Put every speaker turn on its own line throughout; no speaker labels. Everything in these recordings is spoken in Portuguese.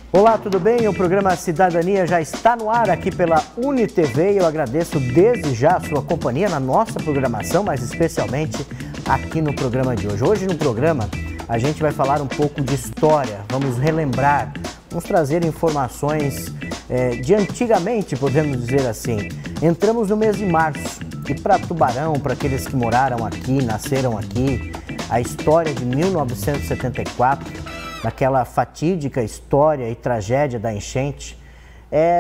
Olá, tudo bem? O programa Cidadania já está no ar aqui pela UniTV e eu agradeço desde já a sua companhia na nossa programação, mas especialmente aqui no programa de hoje. Hoje no programa a gente vai falar um pouco de história, vamos relembrar, vamos trazer informações de antigamente, podemos dizer assim. Entramos no mês de março e para Tubarão, para aqueles que moraram aqui, nasceram aqui, a história de 1974... daquela fatídica história e tragédia da enchente,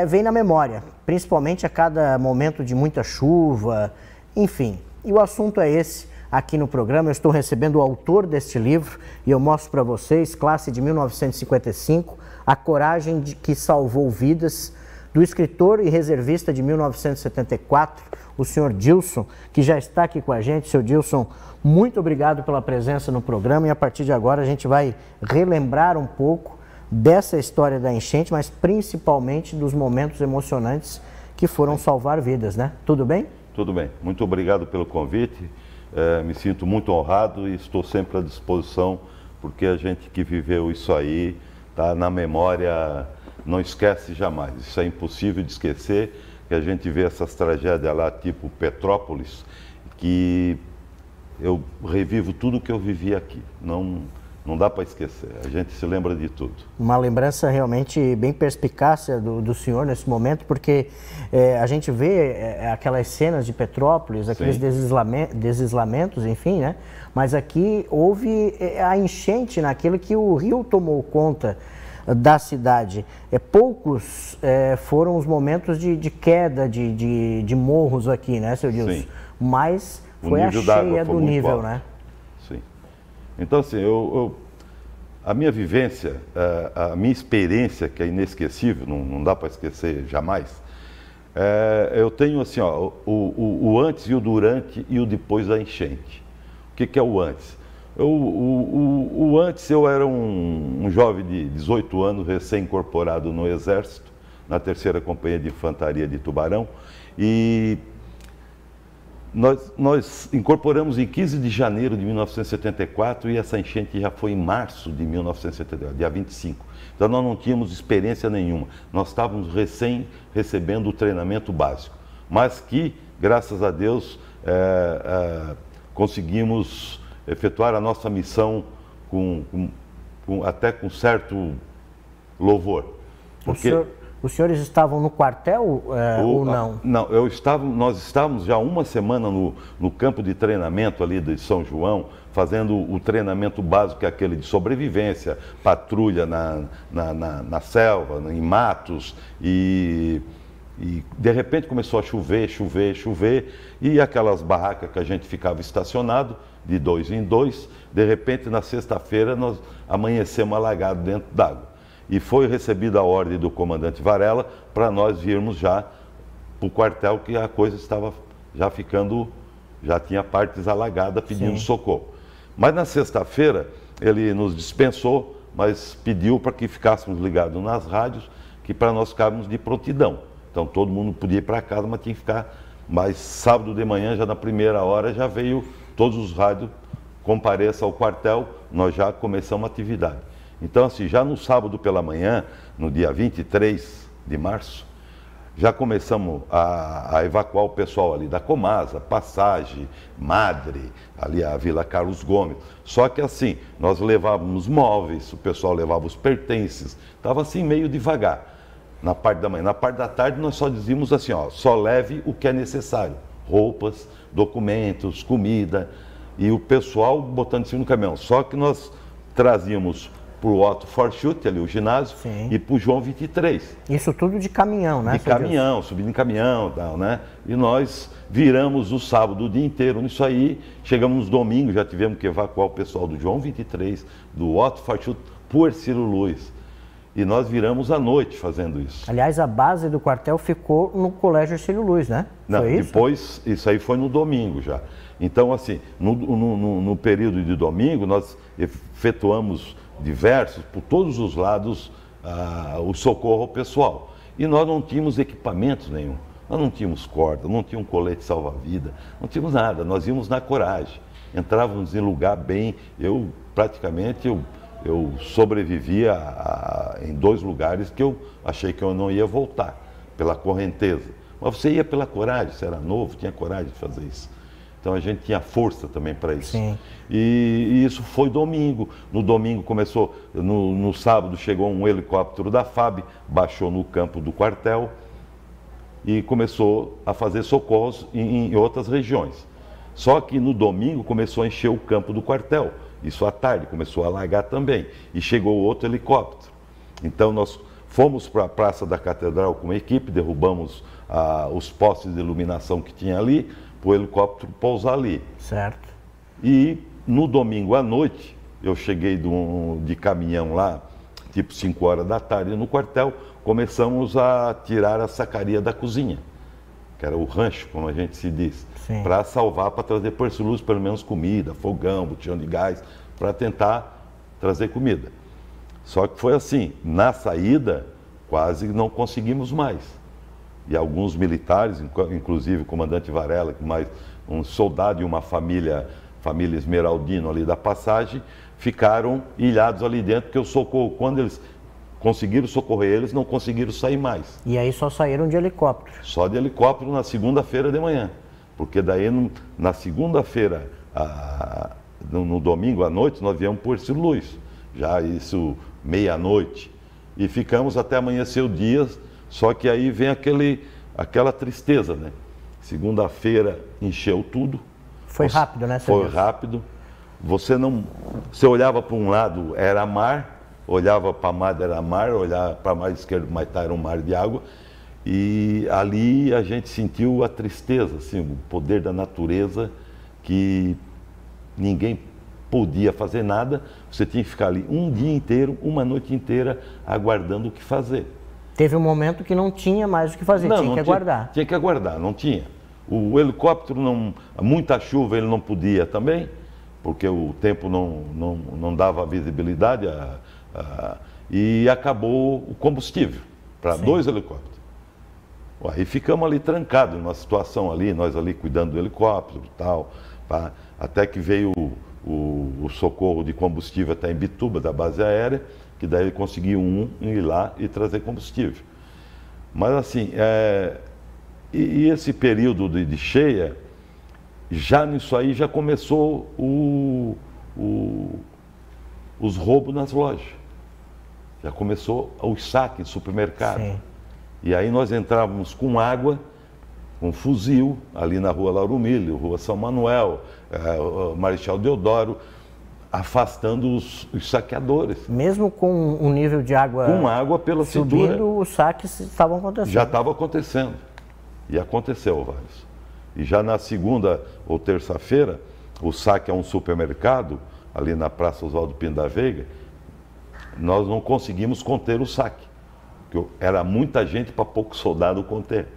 vem na memória, principalmente a cada momento de muita chuva, enfim. E o assunto é esse aqui no programa. Eu estou recebendo o autor deste livro e eu mostro para vocês, classe de 1955, A Coragem que Salvou Vidas, do escritor e reservista de 1974, o senhor Dilson, que já está aqui com a gente. Senhor Dilson, muito obrigado pela presença no programa e a partir de agora a gente vai relembrar um pouco dessa história da enchente, mas principalmente dos momentos emocionantes que foram salvar vidas, né? Tudo bem?
Tudo bem. Muito obrigado pelo convite. Me sinto muito honrado e estou sempre à disposição, porque a gente que viveu isso aí está na memória, não esquece jamais. Isso é impossível de esquecer, que a gente vê essas tragédias lá, tipo Petrópolis, que eu revivo tudo que eu vivi aqui. Não dá para esquecer, a gente se lembra de tudo. Uma lembrança realmente bem perspicaz do senhor nesse momento, porque a gente vê aquelas cenas de Petrópolis, aqueles deslizamentos, enfim, né? Mas aqui houve a enchente naquilo que o rio tomou conta da cidade. Poucos foram os momentos de queda de morros aqui, né, seu Dilson? Sim. Mas foi a cheia do nível, né? Sim. Então, assim, a minha vivência, a minha experiência, que é inesquecível, não dá para esquecer jamais, eu tenho, assim, ó, o antes e o durante e o depois da enchente. O que é o antes? O antes, eu era um jovem de 18 anos, recém-incorporado no Exército, na 3ª Companhia de Infantaria de Tubarão, e nós incorporamos em 15 de janeiro de 1974 e essa enchente já foi em março de 1974, dia 25. Então nós não tínhamos experiência nenhuma, nós estávamos recebendo o treinamento básico, mas que, graças a Deus, conseguimos efetuar a nossa missão até com certo louvor. Porque os senhores estavam no quartel ou não? Não, nós estávamos já uma semana no campo de treinamento ali de São João, fazendo o treinamento básico, que é aquele de sobrevivência, patrulha na selva, em matos, e de repente começou a chover, e aquelas barracas que a gente ficava estacionado, de 2 em 2, de repente na sexta-feira nós amanhecemos alagados dentro d'água. E foi recebida a ordem do comandante Varela para nós virmos já para o quartel, que a coisa estava já tinha partes alagadas pedindo socorro. Mas na sexta-feira ele nos dispensou, mas pediu para que ficássemos ligados nas rádios, que para nós ficarmos de prontidão. Então todo mundo podia ir para casa, mas tinha que ficar. Mas sábado de manhã, já na primeira hora, já veio todos os rádios, compareça ao quartel, nós já começamos a atividade. Então, assim, já no sábado pela manhã, no dia 23 de março, já começamos a evacuar o pessoal ali da Comasa, Passagem, Madre, ali a Vila Carlos Gomes. Só que assim, nós levávamos móveis, o pessoal levava os pertences, estava assim meio devagar na parte da manhã. Na parte da tarde nós só dizíamos assim, ó, só leve o que é necessário, roupas, documentos, comida, e o pessoal botando em cima do caminhão. Só que nós trazíamos para o Otto Forchute, ali o ginásio, e para o João 23. Isso tudo de caminhão, né? De caminhão, subindo em caminhão, tal, né? E nós viramos o sábado o dia inteiro nisso aí, chegamos no domingo, já tivemos que evacuar o pessoal do João 23, do Otto Forchute, por Ercílio Luz. E nós viramos à noite fazendo isso. Aliás, a base do quartel ficou no Colégio Ercílio Luz, né? Não, foi isso? Depois, isso aí foi no domingo já. Então, assim, no período de domingo, nós efetuamos diversos, por todos os lados, o socorro ao pessoal. E nós não tínhamos equipamentos nenhum. Nós não tínhamos corda, não tínhamos colete salva-vida, não tínhamos nada. Nós íamos na coragem. Entrávamos em lugar bem... Eu praticamente eu sobrevivi em 2 lugares que eu achei que eu não ia voltar, pela correnteza. Mas você ia pela coragem, você era novo, tinha coragem de fazer isso. Então a gente tinha força também para isso.
Sim.
E isso foi domingo. No domingo começou, no sábado chegou um helicóptero da FAB, baixou no campo do quartel e começou a fazer socorros em outras regiões. Só que no domingo começou a encher o campo do quartel. Isso à tarde, começou a alagar também. E chegou outro helicóptero. Então nós fomos para a Praça da Catedral com a equipe, derrubamos os postes de iluminação que tinha ali, para o helicóptero pousar ali.
Certo.
E no domingo à noite, eu cheguei de caminhão lá, tipo 5 horas da tarde, no quartel, começamos a tirar a sacaria da cozinha, que era o rancho, como a gente se diz, para salvar, para trazer por esse luz pelo menos comida, fogão, botijão de gás, para tentar trazer comida. Só que foi assim, na saída, quase não conseguimos mais. E alguns militares, inclusive o comandante Varela, mais um soldado e uma família esmeraldino ali da passagem, ficaram ilhados ali dentro, porque o socorro, quando eles conseguiram socorrer eles, não conseguiram sair mais.
E aí só saíram de helicóptero?
Só de helicóptero na segunda-feira de manhã. Porque daí na segunda-feira, no domingo à noite, nós viemos por esse luz. Já isso meia-noite. E ficamos até amanhecer o dia, só que aí vem aquela tristeza, né? Segunda-feira encheu tudo.
Foi rápido, né,
Foi rápido. Você olhava para um lado, era mar, olhava para a mar, era mar, olhava para a mar esquerda, mas era um mar de água. E ali a gente sentiu a tristeza, assim, o poder da natureza, que ninguém podia fazer nada. Você tinha que ficar ali um dia inteiro, uma noite inteira, aguardando o que fazer.
Teve um momento que não tinha mais o que fazer, tinha que aguardar.
Tinha que aguardar, não tinha. O helicóptero, muita chuva ele não podia também, porque o tempo não dava visibilidade, e acabou o combustível para 2 helicópteros. Aí ficamos ali trancados, numa situação ali, nós ali cuidando do helicóptero e tal, até que veio o socorro de combustível até em Bituba, da base aérea, que daí ele conseguiu ir lá e trazer combustível. Mas assim, e esse período de cheia, já nisso aí já começou os roubos nas lojas. Já começou os saques em supermercado. Sim. E aí nós entrávamos com água, com fuzil, ali na Rua Lauro Milho, Rua São Manuel, Marechal Deodoro, afastando os saqueadores.
Mesmo com um nível de água,
com água pela
subindo,
cintura,
os saques estavam acontecendo.
Já estava acontecendo. E aconteceu, vários. E já na segunda ou terça-feira, o saque a um supermercado, ali na Praça Oswaldo Pinto da Veiga, nós não conseguimos conter o saque. Porque era muita gente para pouco soldado conter.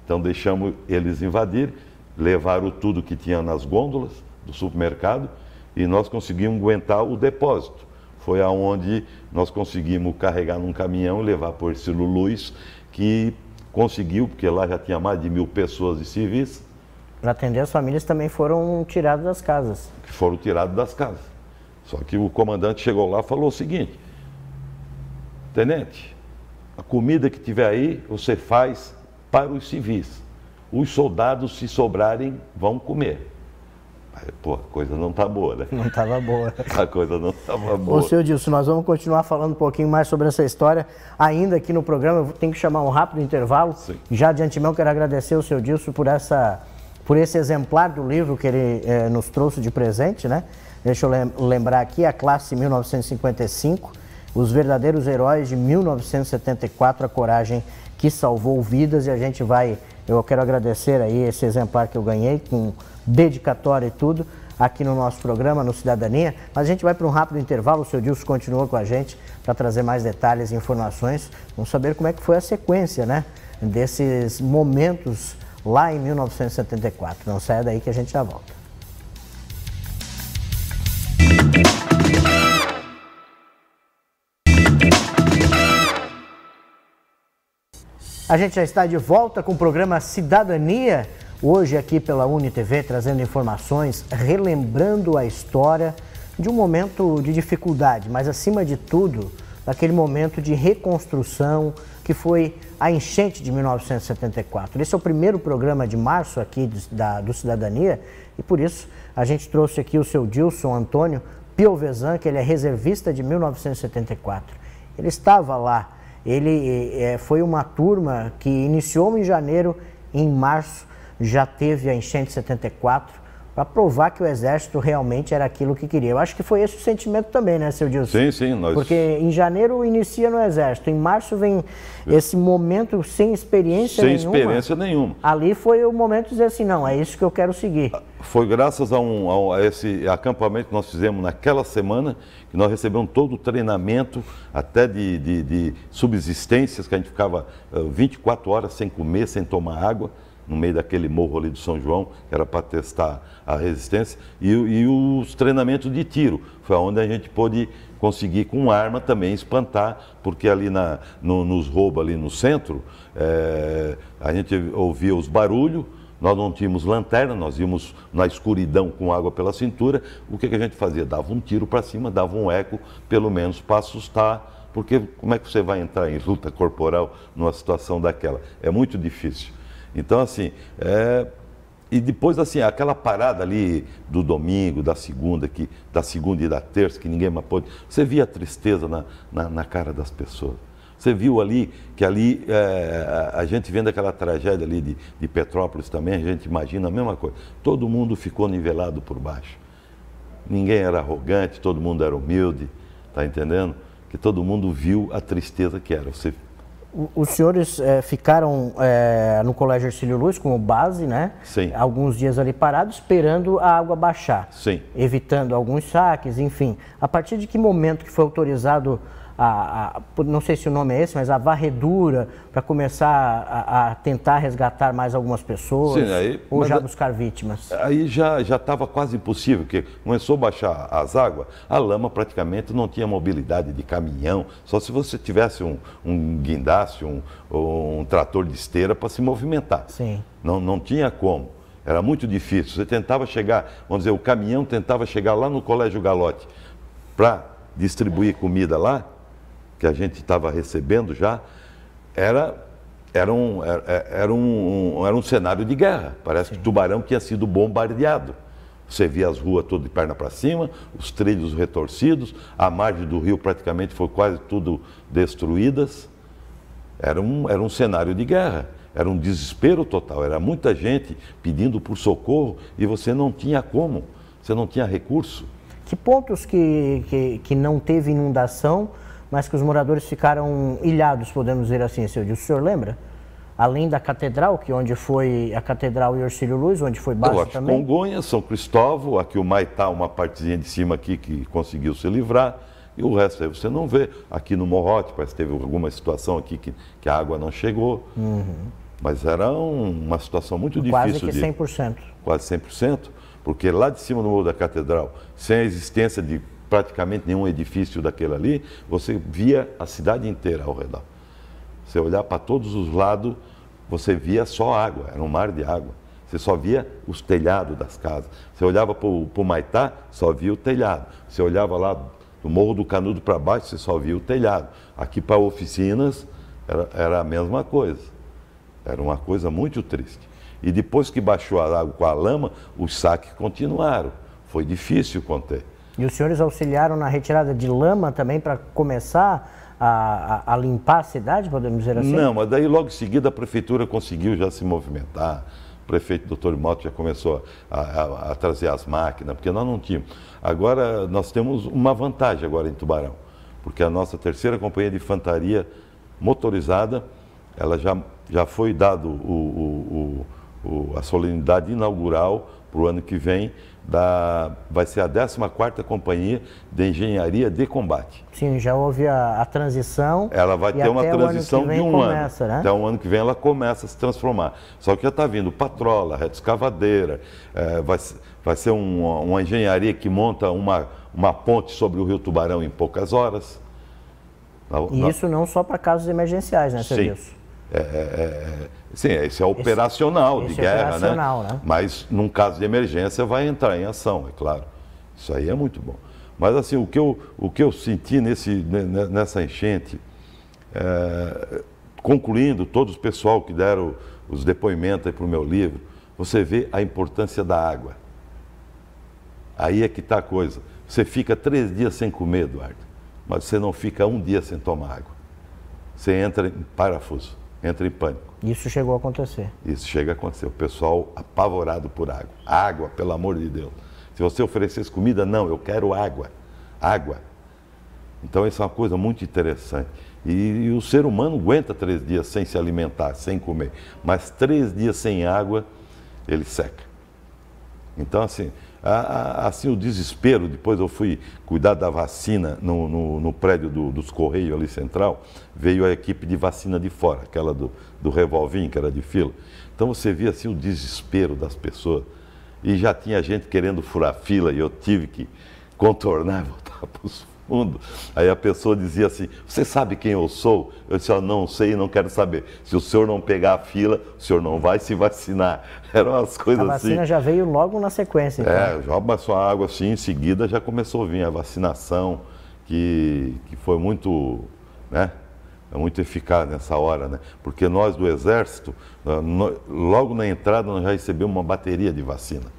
Então deixamos eles invadir, levaram tudo que tinha nas gôndolas do supermercado e nós conseguimos aguentar o depósito. Foi aonde nós conseguimos carregar num caminhão e levar por Ercílio Luz, que conseguiu, porque lá já tinha mais de 1000 pessoas de civis.
Para atender as famílias também foram tiradas das casas.
Que foram tiradas das casas. Só que o comandante chegou lá e falou o seguinte: tenente, a comida que tiver aí, você faz para os civis. Os soldados, se sobrarem, vão comer. Aí, pô, a coisa não está boa, né?
Não estava boa.
A coisa não estava boa.
Ô, senhor Dilson, nós vamos continuar falando um pouquinho mais sobre essa história ainda aqui no programa. Eu tenho que chamar um rápido intervalo.
Sim.
Já de antemão quero agradecer ao senhor Dilson por esse exemplar do livro que ele nos trouxe de presente, né? Deixa eu lembrar aqui, A Classe 1955, Os Verdadeiros Heróis de 1974, a coragem que salvou vidas. E a gente eu quero agradecer aí esse exemplar que eu ganhei, com dedicatória e tudo, aqui no nosso programa, no Cidadania. Mas a gente vai para um rápido intervalo, o senhor Dilson continua com a gente para trazer mais detalhes e informações. Vamos saber como é que foi a sequência, né, desses momentos lá em 1974. Não saia daí que a gente já volta. A gente já está de volta com o programa Cidadania, hoje aqui pela UniTV, trazendo informações, relembrando a história de um momento de dificuldade, mas acima de tudo, daquele momento de reconstrução que foi a enchente de 1974. Esse é o primeiro programa de março aqui do Cidadania e por isso a gente trouxe aqui o seu Dilson Antônio Piovesan, que ele é reservista de 1974. Ele estava lá, foi uma turma que iniciou em janeiro, em março já teve a enchente de 74, para provar que o Exército realmente era aquilo que queria. Eu acho que foi esse o sentimento também, né, seu Dilson?
Sim, sim.
Porque em janeiro inicia no Exército, em março vem esse momento sem experiência nenhuma.
Sem experiência nenhuma.
Ali foi o momento de dizer assim, não, é isso que eu quero seguir.
Foi graças a esse acampamento que nós fizemos naquela semana, que nós recebemos todo o treinamento, até de subsistências, que a gente ficava 24 horas sem comer, sem tomar água, no meio daquele morro ali do São João, que era para testar a resistência, e os treinamentos de tiro. Foi onde a gente pôde conseguir, com arma também, espantar, porque ali nos roubos ali no centro, a gente ouvia os barulhos, nós não tínhamos lanterna, nós íamos na escuridão com água pela cintura. O que a gente fazia? Dava um tiro para cima, dava um eco, pelo menos para assustar, porque como é que você vai entrar em luta corporal numa situação daquela? É muito difícil. Então, assim, e depois, assim, aquela parada ali do domingo, da segunda e da terça, que ninguém mais pôde, você via a tristeza na cara das pessoas. Você viu ali, que ali, a gente vendo aquela tragédia ali de Petrópolis também, a gente imagina a mesma coisa. Todo mundo ficou nivelado por baixo. Ninguém era arrogante, todo mundo era humilde, tá entendendo? Que todo mundo viu a tristeza que era.
Os senhores ficaram no Colégio Hercílio Luz como base, né?
Sim.
Alguns dias ali parados, esperando a água baixar.
Sim.
Evitando alguns saques, enfim. A partir de que momento que foi autorizado não sei se o nome é esse, mas a varredura para começar a tentar resgatar mais algumas pessoas?
Sim,
ou já buscar vítimas?
Aí já estava quase impossível, porque começou a baixar as águas, a lama praticamente não tinha mobilidade de caminhão, só se você tivesse um guindaste, um trator de esteira para se movimentar.
Sim.
Não tinha como, era muito difícil. Você tentava chegar, vamos dizer, o caminhão tentava chegar lá no Colégio Galote para distribuir comida lá, que a gente estava recebendo já, era um cenário de guerra. Parece Sim. que Tubarão tinha sido bombardeado. Você via as ruas todas de perna para cima, os trilhos retorcidos, a margem do rio praticamente foi quase tudo destruídas. Era um cenário de guerra, era um desespero total, era muita gente pedindo por socorro e você não tinha como, você não tinha recurso.
Que pontos que não teve inundação, mas que os moradores ficaram ilhados, podemos dizer assim, seu Dilson? O senhor lembra? Além da catedral, onde foi a catedral e Hercílio Luz, onde foi base também?
Congonhas, São Cristóvão, aqui o Maitá, uma partezinha de cima aqui que conseguiu se livrar, e o resto aí você não vê. Aqui no Morrote, parece que teve alguma situação aqui que a água não chegou, mas era uma situação muito difícil.
Quase que 100%.
Quase 100%, porque lá de cima no Morro da Catedral, sem a existência de praticamente nenhum edifício daquele ali, você via a cidade inteira ao redor. Você olhar para todos os lados, você via só água, era um mar de água. Você só via os telhados das casas. Você olhava para o Maitá, só via o telhado. Você olhava lá do Morro do Canudo para baixo, você só via o telhado. Aqui para oficinas, era a mesma coisa. Era uma coisa muito triste. E depois que baixou a água com a lama, os saques continuaram. Foi difícil conter.
E os senhores auxiliaram na retirada de lama também para começar a limpar a cidade, podemos dizer assim?
Não, mas daí logo em seguida a prefeitura conseguiu já se movimentar. O prefeito Dr. Moto já começou a trazer as máquinas, porque nós não tínhamos. Agora nós temos uma vantagem agora em Tubarão, porque a nossa terceira companhia de infantaria motorizada, ela já foi dado a solenidade inaugural para o ano que vem, vai ser a 14ª Companhia de Engenharia de Combate.
Sim, já houve a transição.
Ela vai ter uma transição de um ano.
Né?
Até o ano que vem ela começa a se transformar. Só que já está vindo patrola, reta escavadeira, vai ser uma engenharia que monta uma ponte sobre o Rio Tubarão em poucas horas.
E isso não só para casos emergenciais, né, seu Dilson?
Sim, esse é operacional de guerra,
operacional, né?
Mas num caso de emergência vai entrar em ação, é claro. Isso aí é muito bom. Mas assim, o que eu senti nessa enchente, concluindo todos os pessoal que deram os depoimentos para o meu livro, você vê a importância da água. Aí é que está a coisa. Você fica 3 dias sem comer, Eduardo, mas você não fica 1 dia sem tomar água. Você entra em parafuso, entra em pânico.
Isso chegou a acontecer?
Isso chega a acontecer. O pessoal apavorado por água. Água, pelo amor de Deus. Se você oferecesse comida, não, eu quero água. Água. Então, isso é uma coisa muito interessante. E o ser humano aguenta 3 dias sem se alimentar, sem comer. Mas 3 dias sem água, ele seca. Então, assim o desespero. Depois eu fui cuidar da vacina no prédio dos Correios ali central. Veio a equipe de vacina de fora, aquela do revolvinho, que era de fila. Então, você via assim o desespero das pessoas. E já tinha gente querendo furar fila e eu tive que contornar e voltar para os fundos. Aí a pessoa dizia assim, você sabe quem eu sou? Eu disse, não sei e não quero saber. Se o senhor não pegar a fila, o senhor não vai se vacinar. Eram umas coisas assim.
A vacina já veio logo na sequência. Então.
Já passou a água assim, em seguida já começou a vir a vacinação, que foi muito, muito eficaz nessa hora, né? Porque nós do Exército, logo na entrada nós já recebemos uma bateria de vacina.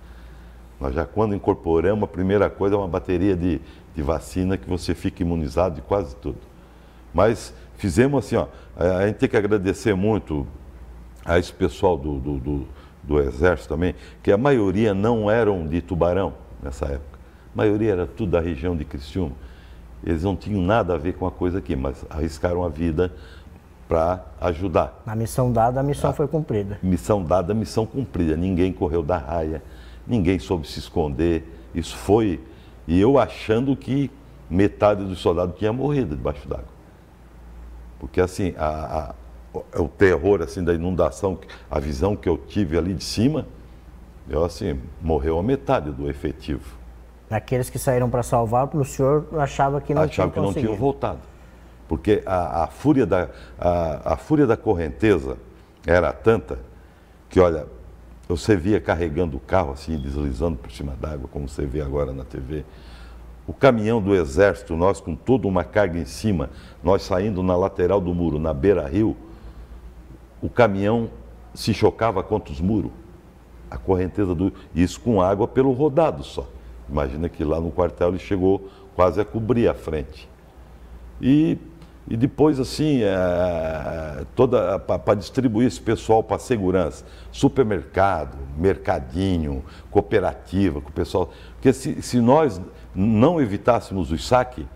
Nós já quando incorporamos, a primeira coisa é uma bateria de vacina que você fica imunizado de quase tudo. Mas fizemos assim, a gente tem que agradecer muito a esse pessoal do Exército também, que a maioria não eram de Tubarão nessa época. A maioria era tudo da região de Criciúma. Eles não tinham nada a ver com a coisa aqui, mas arriscaram a vida para ajudar.
A missão dada, a missão foi cumprida.
Missão dada, a missão cumprida. Ninguém correu da raia, ninguém soube se esconder. Isso foi... E eu achando que metade dos soldados tinha morrido debaixo d'água. Porque assim, o terror assim, da inundação, a visão que eu tive ali de cima, morreu a metade do efetivo.
Aqueles que saíram para salvar, o senhor achava que não tinham conseguido.
Achava que não tinham voltado. Porque a fúria da correnteza era tanta que, olha, você via carregando o carro assim, deslizando por cima d'água, como você vê agora na TV. O caminhão do Exército, nós com toda uma carga em cima, nós saindo na lateral do muro, na beira-rio, o caminhão se chocava contra os muros. A correnteza isso com água pelo rodado só. Imagina que lá no quartel ele chegou quase a cobrir a frente. E depois, assim, para distribuir esse pessoal para segurança, supermercado, mercadinho, cooperativa, com o pessoal. Porque se nós não evitássemos o saque,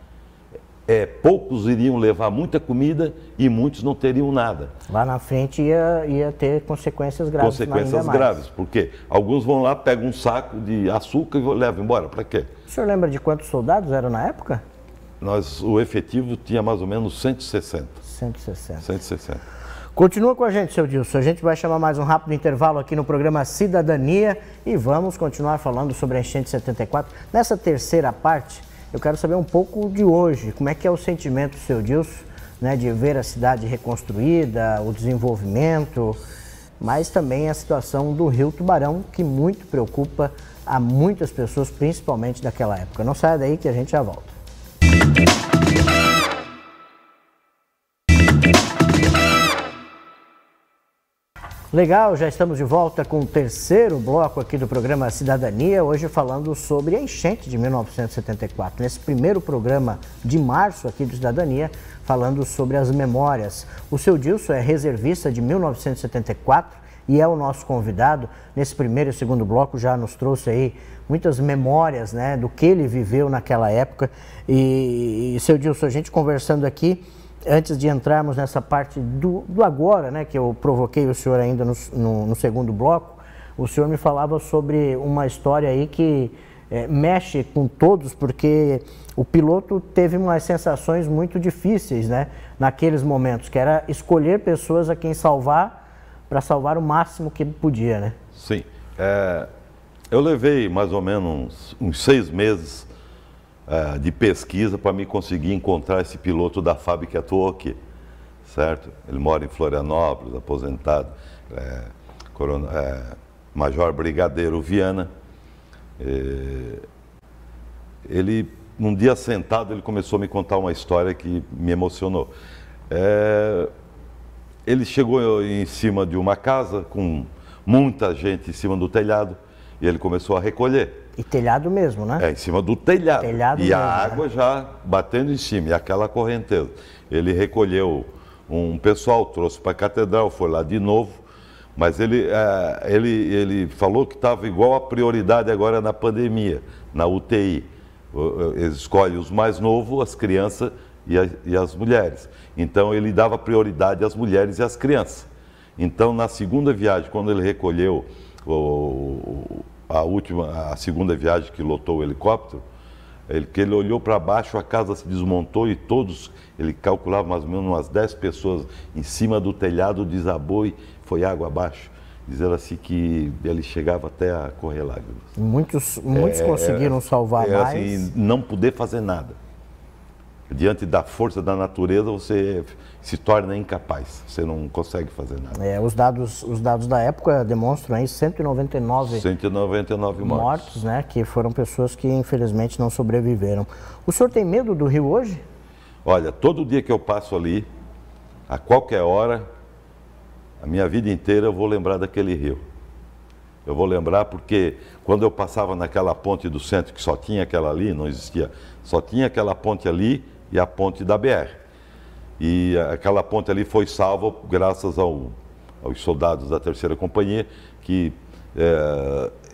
poucos iriam levar muita comida e muitos não teriam nada.
Lá na frente ia ter consequências graves.
Consequências graves, porque alguns vão lá, pegam um saco de açúcar e levam embora. Para quê?
O senhor lembra de quantos soldados eram na época?
O efetivo tinha mais ou menos 160.
160. Continua com a gente, seu Dilson. A gente vai chamar mais um rápido intervalo aqui no programa Cidadania e vamos continuar falando sobre a enchente de 74. Nessa terceira parte, eu quero saber um pouco de hoje. Como é que é o sentimento, seu Dilson, de ver a cidade reconstruída, o desenvolvimento, mas também a situação do Rio Tubarão, que muito preocupa a muitas pessoas, principalmente daquela época. Não saia daí que a gente já volta. Legal, já estamos de volta com o terceiro bloco aqui do programa Cidadania, hoje falando sobre a enchente de 1974. Nesse primeiro programa de março aqui do Cidadania, falando sobre as memórias. O seu Dilson é reservista de 1974 e é o nosso convidado. Nesse primeiro e segundo bloco já nos trouxe aí muitas memórias, do que ele viveu naquela época. E seu Dilson, a gente conversando aqui, antes de entrarmos nessa parte do agora, que eu provoquei o senhor ainda no segundo bloco, o senhor me falava sobre uma história aí que mexe com todos, porque o piloto teve umas sensações muito difíceis, naqueles momentos, que era escolher pessoas a quem salvar, para salvar o máximo que ele podia,
Sim. Eu levei mais ou menos uns 6 meses de pesquisa para me conseguir encontrar esse piloto da FAB que atuou aqui, certo? Ele mora em Florianópolis, aposentado, Major Brigadeiro Viana. Ele num dia sentado, ele começou a me contar uma história que me emocionou. Ele chegou em cima de uma casa com muita gente em cima do telhado e ele começou a recolher.
E telhado mesmo, né?
Em cima do telhado.
Telhado
e
mesmo,
a água já batendo em cima, e aquela correnteza. Ele recolheu um pessoal, trouxe para a catedral, foi lá de novo, mas ele falou que estava igual a prioridade agora na pandemia, na UTI. Eles escolhem os mais novos, as crianças e as mulheres. Então ele dava prioridade às mulheres e às crianças. Então na segunda viagem, quando ele recolheu a segunda viagem que lotou o helicóptero, ele olhou para baixo, a casa se desmontou e todos, ele calculava mais ou menos umas 10 pessoas em cima do telhado, desabou e foi água abaixo. Dizendo assim que ele chegava até a correr lágrimas.
Muitos conseguiram salvar mais.
Assim, não poder fazer nada. Diante da força da natureza, você se torna incapaz, você não consegue fazer nada.
Os dados da época demonstram aí 199
mortos,
né, que foram pessoas que infelizmente não sobreviveram. O senhor tem medo do rio hoje?
Olha, todo dia que eu passo ali, a qualquer hora, a minha vida inteira eu vou lembrar daquele rio. Eu vou lembrar porque quando eu passava naquela ponte do centro, que só tinha aquela ali, não existia, só tinha aquela ponte ali e a ponte da BR. E aquela ponte ali foi salva graças aos soldados da 3ª Companhia, que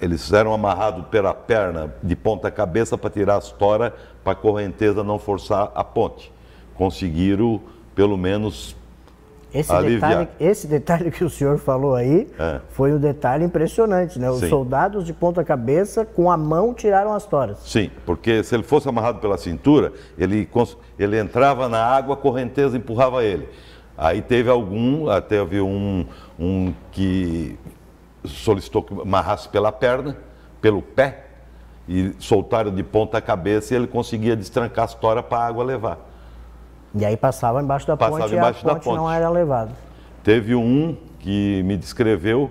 eles eram amarrados pela perna de ponta cabeça para tirar as toras, para a correnteza não forçar a ponte. Conseguiram, pelo menos,
esse detalhe que o senhor falou aí foi um detalhe impressionante, né? Os soldados de ponta cabeça com a mão tiraram as toras.
Sim, porque se ele fosse amarrado pela cintura, ele entrava na água, a correnteza empurrava ele. Aí teve um que solicitou que amarrasse pela perna, pelo pé, e soltaram de ponta cabeça e ele conseguia destrancar as toras para a água levar.
E aí passava embaixo da ponte e a ponte não era levada.
Teve um que me descreveu,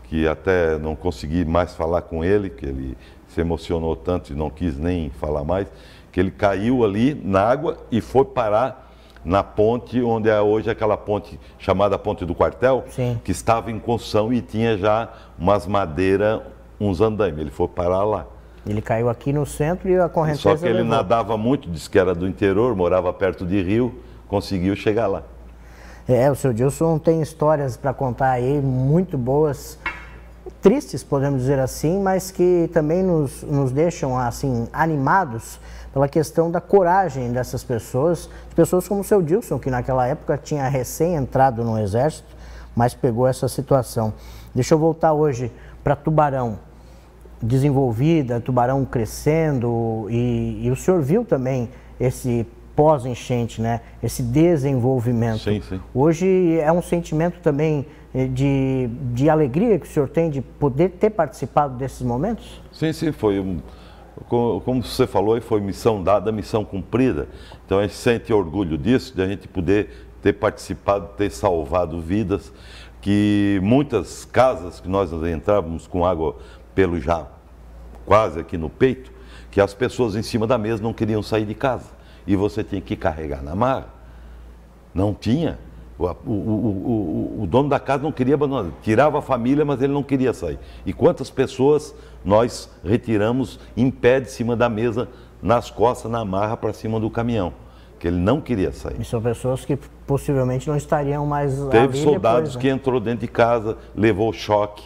que até não consegui mais falar com ele, que ele se emocionou tanto e não quis nem falar mais, que ele caiu ali na água e foi parar na ponte, onde é hoje aquela ponte chamada Ponte do Quartel, que estava em construção e tinha já umas madeiras, uns andaimes. Ele foi parar lá.
Ele caiu aqui no centro e a correnteza
Só que ele nadava muito, disse que era do interior, morava perto de rio, conseguiu chegar lá.
O seu Dilson tem histórias para contar aí, muito boas, tristes, podemos dizer assim, mas que também nos deixam assim animados pela questão da coragem dessas pessoas como o seu Dilson, que naquela época tinha recém entrado no Exército, mas pegou essa situação. Deixa eu voltar hoje para Tubarão. Desenvolvida, Tubarão crescendo e o senhor viu também esse pós-enchente, né? Esse desenvolvimento.
Sim.
Hoje é um sentimento também de alegria que o senhor tem de poder ter participado desses momentos?
Sim, foi como você falou, foi missão dada, missão cumprida. Então a gente sente orgulho disso, de a gente poder ter participado, ter salvado vidas, que muitas casas que nós entrávamos com água pelo já quase aqui no peito, que as pessoas em cima da mesa não queriam sair de casa. E você tinha que carregar na marra. Não tinha. O dono da casa não queria abandonar. Tirava a família, mas ele não queria sair. E quantas pessoas nós retiramos em pé de cima da mesa, nas costas, na marra, para cima do caminhão. Que ele não queria sair.
E são pessoas que possivelmente não estariam mais ali.
Teve soldados
depois, né?
que entrou dentro de casa, levou choque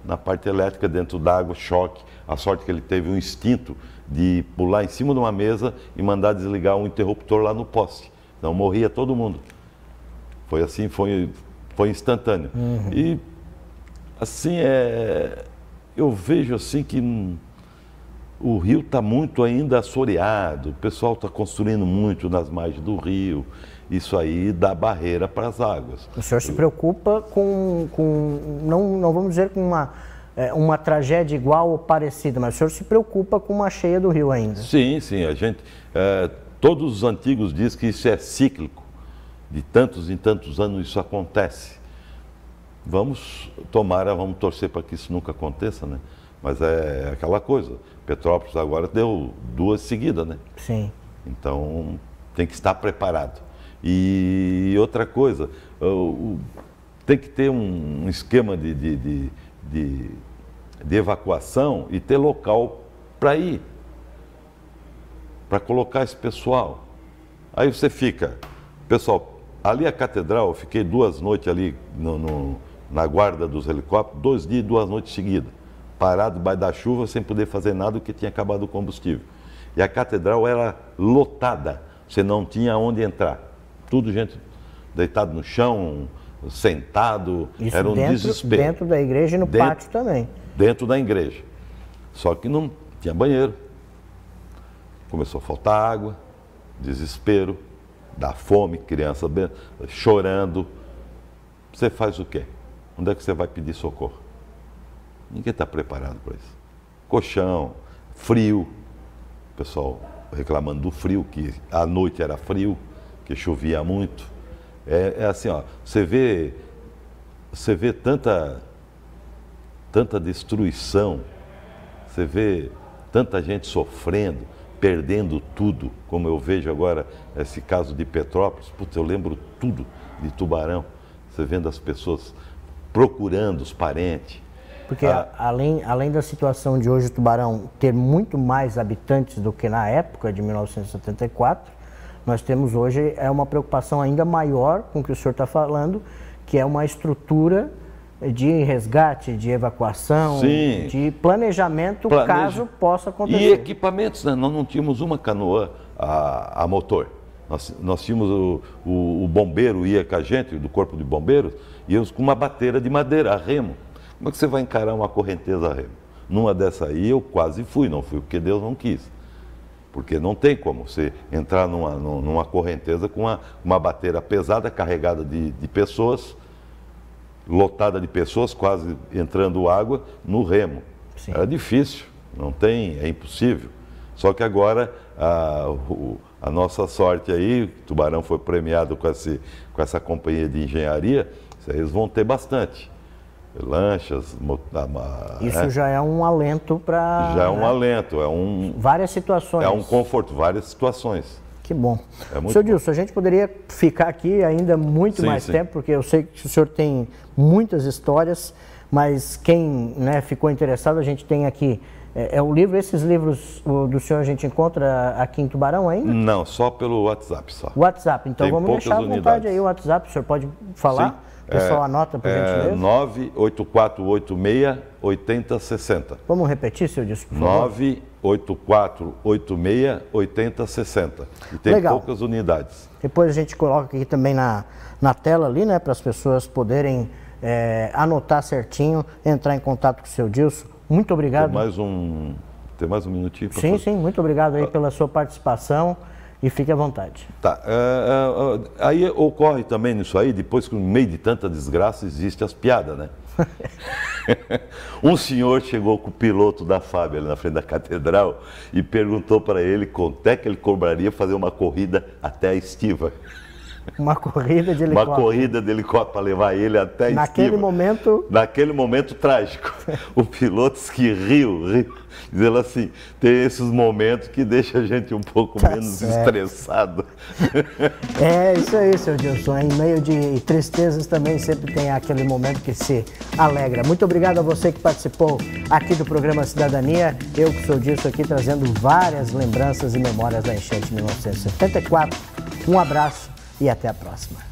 na parte elétrica, dentro d'água, choque. A sorte que ele teve um instinto de pular em cima de uma mesa e mandar desligar um interruptor lá no poste. Não morria todo mundo. Foi assim, foi instantâneo. E assim, eu vejo assim que o rio está muito ainda assoreado, o pessoal está construindo muito nas margens do rio, isso aí dá barreira para as águas.
O senhor se preocupa não vamos dizer com uma tragédia igual ou parecida, mas o senhor se preocupa com uma cheia do rio ainda? Sim,
a gente, todos os antigos dizem que isso é cíclico, de tantos em tantos anos isso acontece. Vamos torcer para que isso nunca aconteça, né? Mas é aquela coisa, Petrópolis agora deu 2 seguidas, né?
Sim.
Então tem que estar preparado. E outra coisa, tem que ter um esquema de evacuação e ter local para ir, para colocar esse pessoal. Aí você fica, pessoal, ali a catedral, eu fiquei 2 noites ali na guarda dos helicópteros, 2 dias e 2 noites seguidas, parado debaixo da chuva, sem poder fazer nada, porque tinha acabado o combustível. E a catedral era lotada, você não tinha onde entrar. Tudo gente deitada no chão, sentado,
isso
era um desespero.
Dentro da igreja e no pátio também.
Dentro da igreja. Só que não tinha banheiro. Começou a faltar água, desespero, dá fome, criança chorando. Você faz o quê? Onde é que você vai pedir socorro? Ninguém está preparado para isso. Colchão, frio, o pessoal reclamando do frio, que à noite era frio, que chovia muito. É assim, ó, você vê tanta destruição, você vê tanta gente sofrendo, perdendo tudo, como eu vejo agora esse caso de Petrópolis. Putz, eu lembro tudo de Tubarão, você vendo as pessoas procurando os parentes.
Porque além da situação de hoje, Tubarão ter muito mais habitantes do que na época de 1974, nós temos hoje uma preocupação ainda maior com o que o senhor está falando, que é uma estrutura de resgate, de evacuação, sim, de planejamento caso possa acontecer.
E equipamentos, né? Nós não tínhamos uma canoa a motor. Nós tínhamos o bombeiro ia com a gente, do corpo de bombeiros, íamos com uma bateira de madeira, a remo. Como é que você vai encarar uma correnteza a remo? Numa dessa aí eu quase fui, não fui porque Deus não quis. Porque não tem como você entrar numa correnteza com uma bateira pesada, carregada de pessoas, lotada de pessoas, quase entrando água, no remo. Sim. Era difícil, não tem, é impossível. Só que agora a nossa sorte aí, Tubarão foi premiado com essa companhia de engenharia, eles vão ter bastante. Lanchas,
isso já é um alento para...
Já é um alento,
várias situações.
É um conforto, várias situações.
Que bom. Senhor Dilson, a gente poderia ficar aqui ainda muito mais tempo, porque eu sei que o senhor tem muitas histórias, mas quem ficou interessado, a gente tem aqui o livro. Esses livros do senhor a gente encontra aqui em Tubarão ainda?
Não, só pelo WhatsApp só.
WhatsApp, então
tem
vamos deixar à vontade aí o WhatsApp, o senhor pode falar? Sim. O pessoal anota, por gentileza.
98486-8060.
Vamos repetir, senhor Dilson, por favor?
98486-8060. E tem
Legal.
Poucas unidades.
Depois a gente coloca aqui também na tela ali, né, para as pessoas poderem anotar certinho, entrar em contato com o seu Dilson. Muito obrigado.
Tem mais um minutinho?
Sim, muito obrigado aí pela sua participação. E fique à vontade.
Tá. Aí ocorre também nisso aí, depois que no meio de tanta desgraça existe as piadas, né? Um senhor chegou com o piloto da FAB ali na frente da catedral e perguntou para ele quanto é que ele cobraria fazer uma corrida até a Estiva.
Uma corrida de helicóptero.
Uma corrida de helicóptero para levar ele até a Estiva. Naquele momento trágico. O piloto disse que riu, dizendo assim, tem esses momentos que deixa a gente um pouco menos estressado.
É isso aí, senhor Dilson. Em meio de tristezas também sempre tem aquele momento que se alegra. Muito obrigado a você que participou aqui do programa Cidadania. Eu que sou o Dilson aqui trazendo várias lembranças e memórias da enchente de 1974. Um abraço e até a próxima.